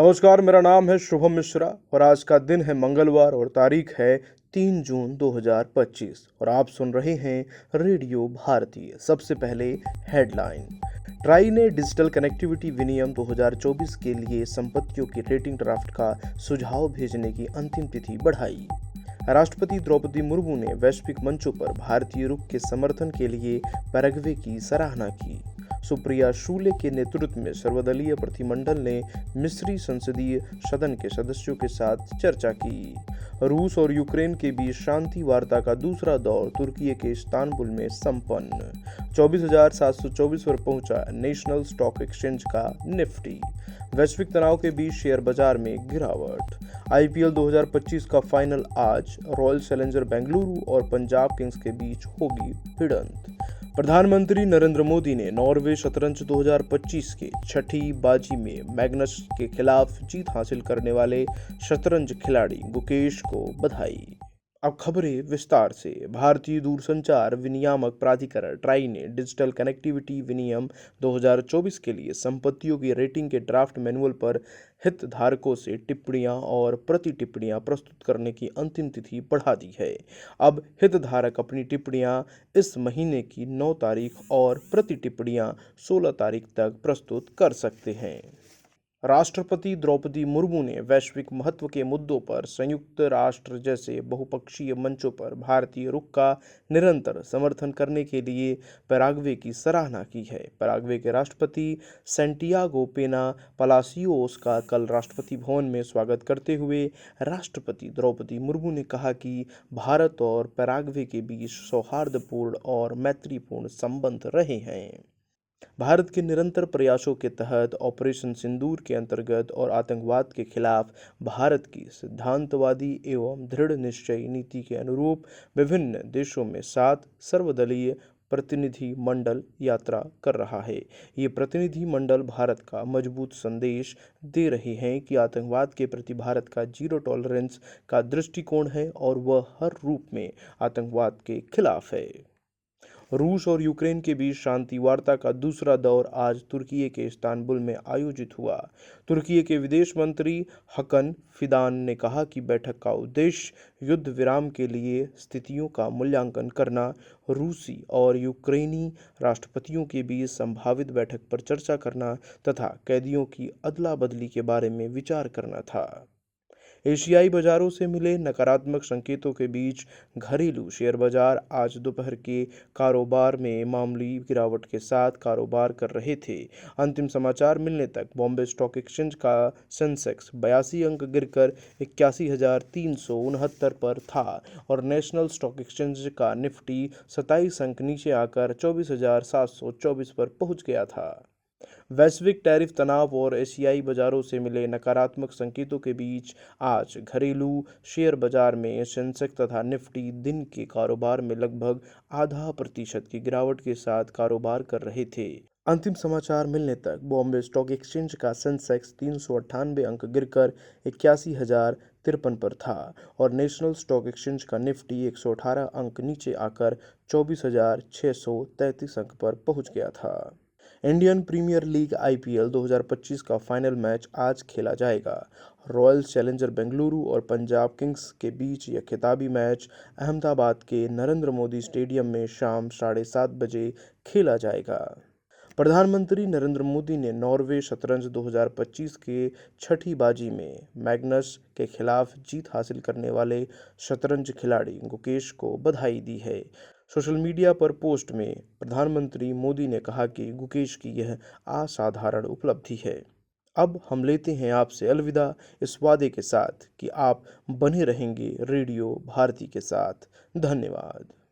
नमस्कार, मेरा नाम है शुभम मिश्रा और आज का दिन है मंगलवार और तारीख है 3 जून 2025 और आप सुन रहे हैं रेडियो भारतीय। सबसे पहले हेडलाइन। ट्राई ने डिजिटल कनेक्टिविटी विनियम 2024 के लिए संपत्तियों की रेटिंग ड्राफ्ट का सुझाव भेजने की अंतिम तिथि बढ़ाई। राष्ट्रपति द्रौपदी मुर्मू ने वैश्विक मंचों पर भारतीय रुख के समर्थन के लिए पैराग्वे की सराहना की। सुप्रिया शुले के नेतृत्व में सर्वदलीय प्रतिनिधिमंडल ने मिस्री संसदीय सदन के सदस्यों के साथ चर्चा की। रूस और यूक्रेन के बीच शांति वार्ता का दूसरा दौर तुर्की के इस्तांबुल में संपन्न। 24,724 पर पहुंचा नेशनल स्टॉक एक्सचेंज का निफ्टी। वैश्विक तनाव के बीच शेयर बाजार में गिरावट। आईपीएल 2025 का फाइनल आज रॉयल चैलेंजर बेंगलुरु और पंजाब किंग्स के बीच होगी भिड़ंत। प्रधानमंत्री नरेंद्र मोदी ने नॉर्वे शतरंज 2025 के छठी बाजी में मैग्नस के खिलाफ जीत हासिल करने वाले शतरंज खिलाड़ी गुकेश को बधाई। अब खबरें विस्तार से। भारतीय दूरसंचार विनियामक प्राधिकरण ट्राई ने डिजिटल कनेक्टिविटी विनियम 2024 के लिए संपत्तियों की रेटिंग के ड्राफ्ट मैनुअल पर हितधारकों से टिप्पणियां और प्रति टिप्पणियां प्रस्तुत करने की अंतिम तिथि बढ़ा दी है। अब हितधारक अपनी टिप्पणियां इस महीने की 9 तारीख और प्रति टिप्पणियां 16 तारीख तक प्रस्तुत कर सकते हैं। राष्ट्रपति द्रौपदी मुर्मू ने वैश्विक महत्व के मुद्दों पर संयुक्त राष्ट्र जैसे बहुपक्षीय मंचों पर भारतीय रुख का निरंतर समर्थन करने के लिए पैराग्वे की सराहना की है। पैराग्वे के राष्ट्रपति सैंटियागो पेना पलासियोस का कल राष्ट्रपति भवन में स्वागत करते हुए राष्ट्रपति द्रौपदी मुर्मू ने कहा कि भारत और पैराग्वे के बीच सौहार्दपूर्ण और मैत्रीपूर्ण संबंध रहे हैं। भारत के निरंतर प्रयासों के तहत ऑपरेशन सिंदूर के अंतर्गत और आतंकवाद के खिलाफ भारत की सिद्धांतवादी एवं दृढ़ निश्चयी नीति के अनुरूप विभिन्न देशों में 7 सर्वदलीय प्रतिनिधि मंडल यात्रा कर रहा है। ये प्रतिनिधि मंडल भारत का मजबूत संदेश दे रहे हैं कि आतंकवाद के प्रति भारत का जीरो टॉलरेंस का दृष्टिकोण है और वह हर रूप में आतंकवाद के खिलाफ है। रूस और यूक्रेन के बीच शांति वार्ता का दूसरा दौर आज तुर्की के इस्तांबुल में आयोजित हुआ। तुर्की के विदेश मंत्री हकन फिदान ने कहा कि बैठक का उद्देश्य युद्ध विराम के लिए स्थितियों का मूल्यांकन करना, रूसी और यूक्रेनी राष्ट्रपतियों के बीच संभावित बैठक पर चर्चा करना तथा कैदियों की अदला बदली के बारे में विचार करना था। एशियाई बाजारों से मिले नकारात्मक संकेतों के बीच घरेलू शेयर बाजार आज दोपहर के कारोबार में मामूली गिरावट के साथ कारोबार कर रहे थे। अंतिम समाचार मिलने तक बॉम्बे स्टॉक एक्सचेंज का सेंसेक्स 82 अंक गिरकर 81,369 पर था और नेशनल स्टॉक एक्सचेंज का निफ्टी 27 अंक नीचे आकर 24,724 पर पहुंच गया था। वैश्विक टैरिफ तनाव और एशियाई बाजारों से मिले नकारात्मक संकेतों के बीच आज घरेलू शेयर बाजार में सेंसेक्स तथा निफ्टी दिन के कारोबार में लगभग 0.5% की गिरावट के साथ कारोबार कर रहे थे। अंतिम समाचार मिलने तक बॉम्बे स्टॉक एक्सचेंज का सेंसेक्स 398 अंक गिरकर 81,053 पर था और नेशनल स्टॉक एक्सचेंज का निफ्टी 118 अंक नीचे आकर 24,633 अंक पर पहुंच गया था। इंडियन प्रीमियर लीग आईपीएल 2025 का फाइनल मैच आज खेला जाएगा। रॉयल चैलेंजर बेंगलुरु और पंजाब किंग्स के बीच यह खिताबी मैच अहमदाबाद के नरेंद्र मोदी स्टेडियम में शाम 7:30 बजे खेला जाएगा। प्रधानमंत्री नरेंद्र मोदी ने नॉर्वे शतरंज 2025 के छठी बाजी में मैग्नस के खिलाफ जीत हासिल करने वाले शतरंज खिलाड़ी गुकेश को बधाई दी है। सोशल मीडिया पर पोस्ट में प्रधानमंत्री मोदी ने कहा कि गुकेश की यह असाधारण उपलब्धि है। अब हम लेते हैं आपसे अलविदा इस वादे के साथ कि आप बने रहेंगे रेडियो भारती के साथ। धन्यवाद।